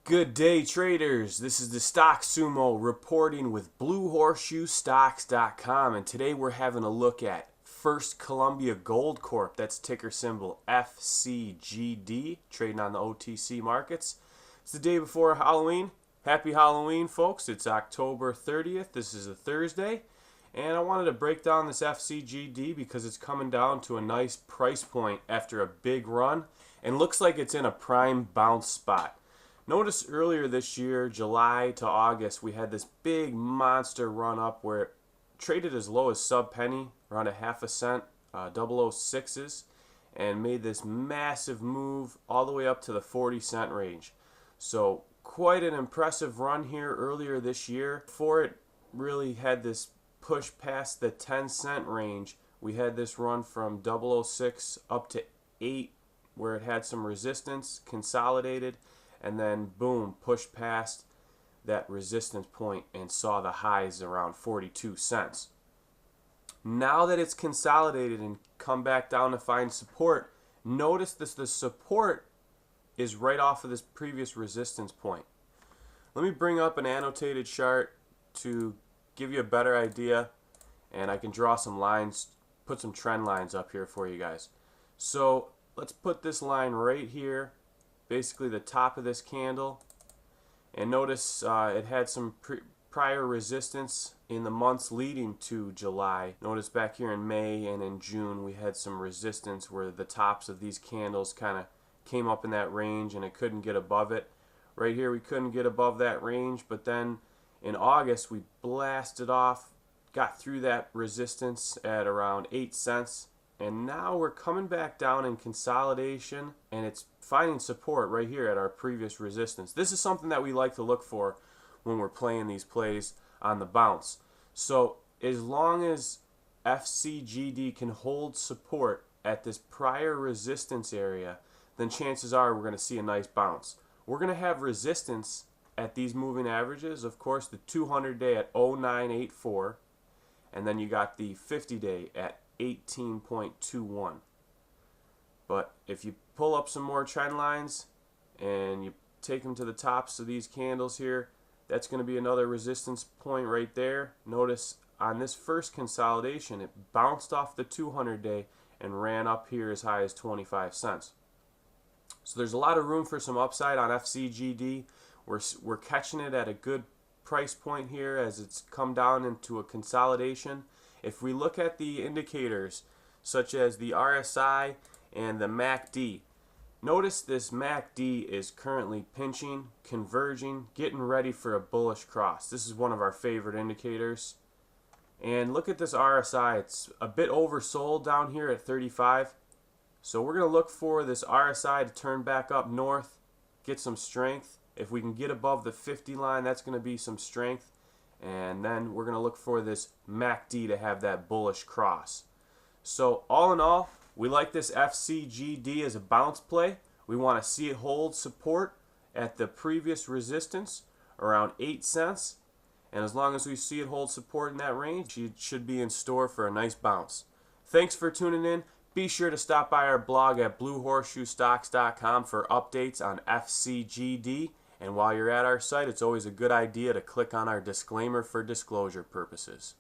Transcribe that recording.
Good day, traders. This is the Stock Sumo reporting with BlueHorseshoeStocks.com, and today we're having a look at First Columbia Gold Corp. That's ticker symbol FCGD, trading on the OTC markets. It's the day before Halloween. Happy Halloween, folks. It's October 30th. This is a Thursday, and I wanted to break down this FCGD because it's coming down to a nice price point after a big run, and looks like it's in a prime bounce spot. Notice earlier this year, July to August, we had this big monster run up where it traded as low as sub-penny, around a half a cent, 006s, and made this massive move all the way up to the 40-cent range. So quite an impressive run here earlier this year. Before it really had this push past the 10-cent range, we had this run from 006 up to 8, where it had some resistance, consolidated, and then boom, pushed past that resistance point and saw the highs around 42 cents. Now that it's consolidated and come back down to find support, notice this, the support is right off of this previous resistance point. Let me bring up an annotated chart to give you a better idea, and I can draw some lines, put some trend lines up here for you guys. So let's put this line right here, basically the top of this candle, and notice it had some prior resistance in the months leading to July. Notice back here in May and in June we had some resistance where the tops of these candles kind of came up in that range and it couldn't get above it. Right here we couldn't get above that range, but then in August we blasted off, got through that resistance at around 8 cents. And now we're coming back down in consolidation, and it's finding support right here at our previous resistance. This is something that we like to look for when we're playing these plays on the bounce. So as long as FCGD can hold support at this prior resistance area, then chances are we're going to see a nice bounce. We're going to have resistance at these moving averages, of course, the 200-day at 0984, and then you got the 50-day at 18.21. But if you pull up some more trend lines and you take them to the tops of these candles here, that's going to be another resistance point right there. Notice on this first consolidation it bounced off the 200-day and ran up here as high as 25 cents. So there's a lot of room for some upside on FCGD. We're catching it at a good price point here as it's come down into a consolidation. If we look at the indicators such as the RSI and the MACD, notice this MACD is currently pinching, converging, getting ready for a bullish cross. This is one of our favorite indicators. And look at this RSI, it's a bit oversold down here at 35. So we're going to look for this RSI to turn back up north, get some strength. If we can get above the 50 line, that's going to be some strength. And then we're going to look for this MACD to have that bullish cross. So all in all, we like this FCGD as a bounce play. We want to see it hold support at the previous resistance around 8 cents. And as long as we see it hold support in that range, it should be in store for a nice bounce. Thanks for tuning in. Be sure to stop by our blog at BlueHorseshoeStocks.com for updates on FCGD. And while you're at our site, it's always a good idea to click on our disclaimer for disclosure purposes.